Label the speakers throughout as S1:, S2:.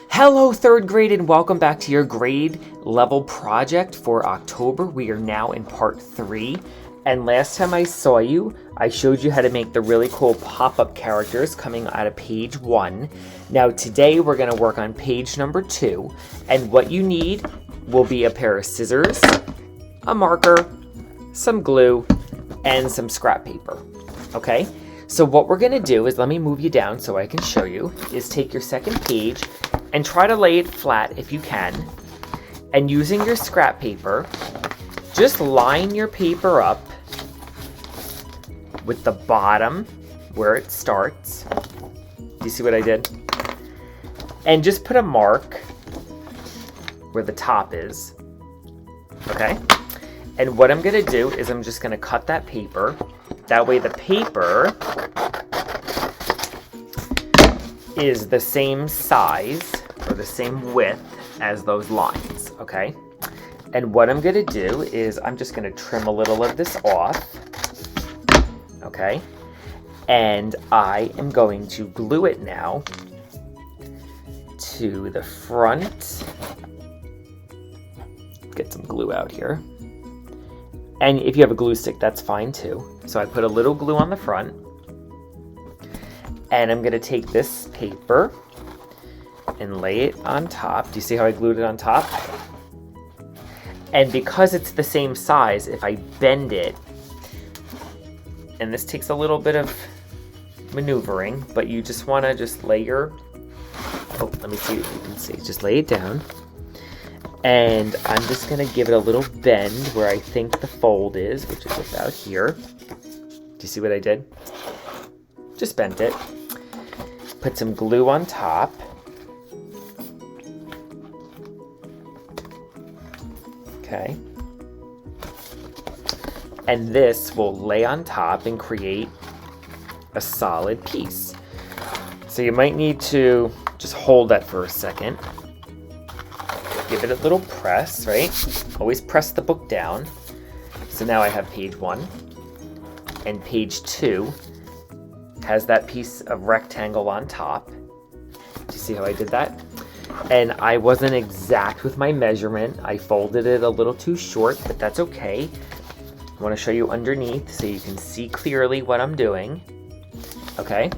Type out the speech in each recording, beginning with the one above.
S1: Hello, third grade, and welcome back to your grade level project for October. We are now in part 3, and last time I saw you, I showed you how to make the really cool pop-up characters coming out of page 1. Now today we're going to work on page number 2, and what you need will be a pair of scissors, a marker, some glue, and some scrap paper. Okay? So what we're going to do is, let me move you down so I can show you, is take your second page and try to lay it flat if you can. And using your scrap paper, just line your paper up with the bottom where it starts. Do you see what I did? And just put a mark where the top is. Okay? And what I'm gonna do is I'm just gonna cut that paper. That way the paper is the same size or the same width as those lines, okay? And what I'm gonna do is I'm just gonna trim a little of this off, okay? And I am going to glue it now to the front. Get some glue out here. And if you have a glue stick, that's fine too. So I put a little glue on the front. And I'm gonna take this paper and lay it on top. Do you see how I glued it on top? And because it's the same size, if I bend it, and this takes a little bit of maneuvering, but you just wanna just lay your, oh, let me see if you can see, just lay it down. And I'm just gonna give it a little bend where I think the fold is, which is about here. Do you see what I did? Just bent it. Put some glue on top. Okay. And this will lay on top and create a solid piece. So you might need to just hold that for a second. Give it a little press, right? Always press the book down. So now I have page 1. And page 2 has that piece of rectangle on top. Do you see how I did that? And I wasn't exact with my measurement. I folded it a little too short, but that's okay. I want to show you underneath so you can see clearly what I'm doing. Okay?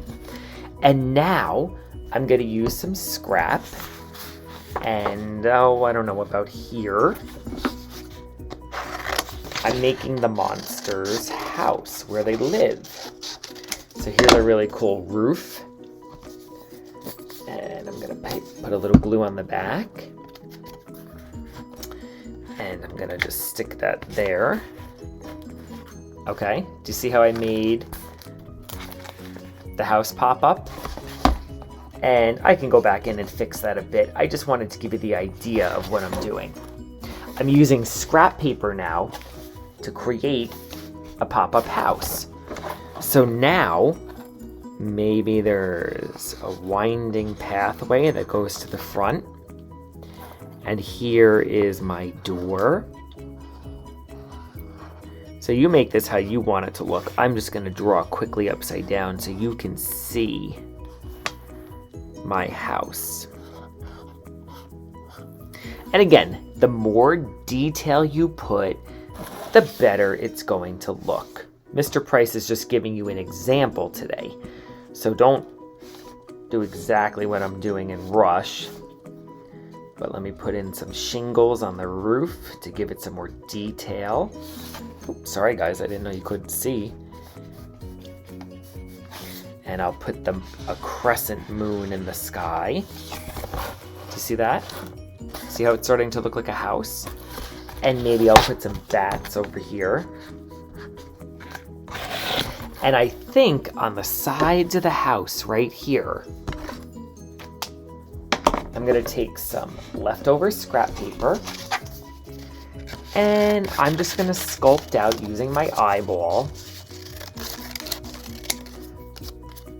S1: And now I'm going to use some scrap. And, oh, I don't know about here. I'm making the monster's house where they live. So here's a really cool roof. And I'm gonna put a little glue on the back. And I'm gonna just stick that there. Okay, do you see how I made the house pop up? And I can go back in and fix that a bit. I just wanted to give you the idea of what I'm doing. I'm using scrap paper now to create a pop-up house. So now, maybe there's a winding pathway that goes to the front. And here is my door. So you make this how you want it to look. I'm just gonna draw quickly upside down so you can see my house. And again, the more detail you put, the better it's going to look. Mr. Price is just giving you an example today. So don't do exactly what I'm doing and rush. But let me put in some shingles on the roof to give it some more detail. Oops, sorry guys, I didn't know you couldn't see. And I'll put a crescent moon in the sky. Do you see that? See how it's starting to look like a house? And maybe I'll put some bats over here. And I think on the sides of the house right here, I'm gonna take some leftover scrap paper and I'm just gonna sculpt out using my eyeball.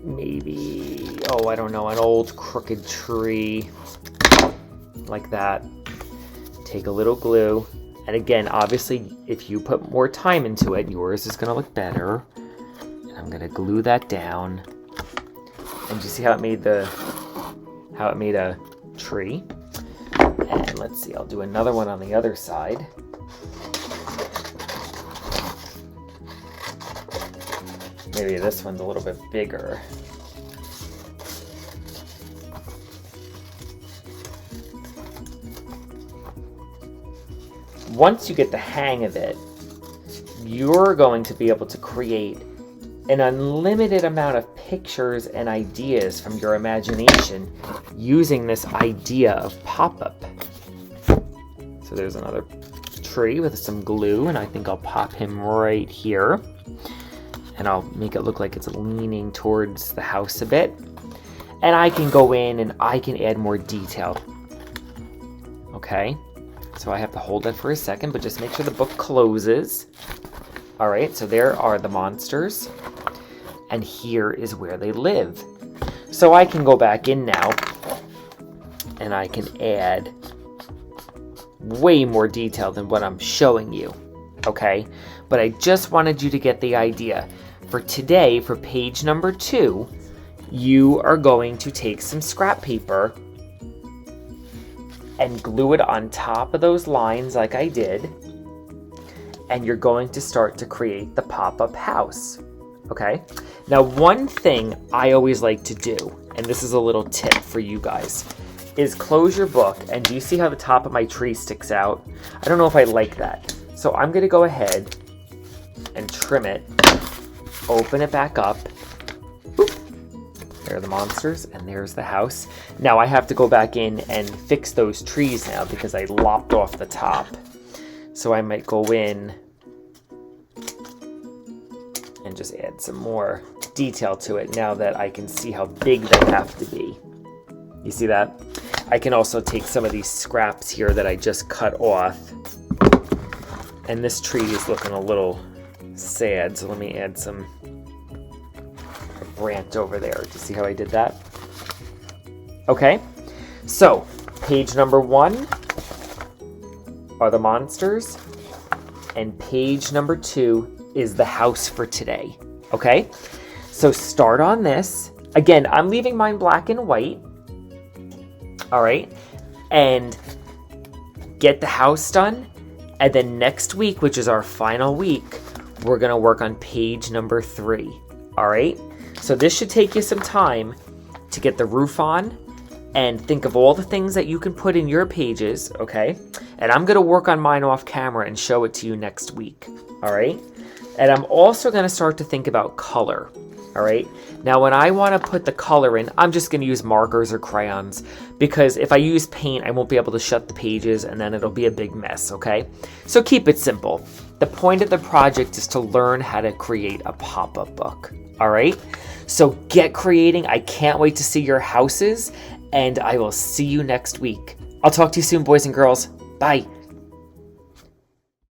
S1: Maybe, oh, I don't know, an old crooked tree like that. Take a little glue. And again, obviously, if you put more time into it, yours is gonna look better. And I'm gonna glue that down. And you see how it made a tree. And let's see, I'll do another one on the other side. Maybe this one's a little bit bigger. Once you get the hang of it, you're going to be able to create an unlimited amount of pictures and ideas from your imagination using this idea of pop-up. So there's another tree with some glue, and I think I'll pop him right here. And I'll make it look like it's leaning towards the house a bit. And I can go in and I can add more detail. Okay, so I have to hold that for a second, but just make sure the book closes. All right, so there are the monsters. And here is where they live. So I can go back in now and I can add way more detail than what I'm showing you, okay? But I just wanted you to get the idea. For today, for page number 2, you are going to take some scrap paper and glue it on top of those lines like I did, and you're going to start to create the pop-up house, okay? Now, one thing I always like to do, and this is a little tip for you guys, is close your book, and do you see how the top of my tree sticks out? I don't know if I like that. So I'm gonna go ahead and trim it, open it back up. Boop. There are the monsters, and there's the house. Now I have to go back in and fix those trees now because I lopped off the top. So I might go in and just add some more detail to it now that I can see how big they have to be. You see that? I can also take some of these scraps here that I just cut off. And this tree is looking a little sad, so let me add a branch over there. Do you see how I did that? Okay, so page number 1 are the monsters, and page number 2 is the house for today, okay? So start on this. Again, I'm leaving mine black and white, all right? And get the house done, and then next week, which is our final week, we're gonna work on page number 3, all right? So this should take you some time to get the roof on and think of all the things that you can put in your pages, okay? And I'm gonna work on mine off camera and show it to you next week, all right? And I'm also gonna start to think about color, all right? Now, when I wanna put the color in, I'm just gonna use markers or crayons because if I use paint, I won't be able to shut the pages and then it'll be a big mess, okay? So keep it simple. The point of the project is to learn how to create a pop-up book, all right? So get creating. I can't wait to see your houses, and I will see you next week. I'll talk to you soon, boys and girls. Bye.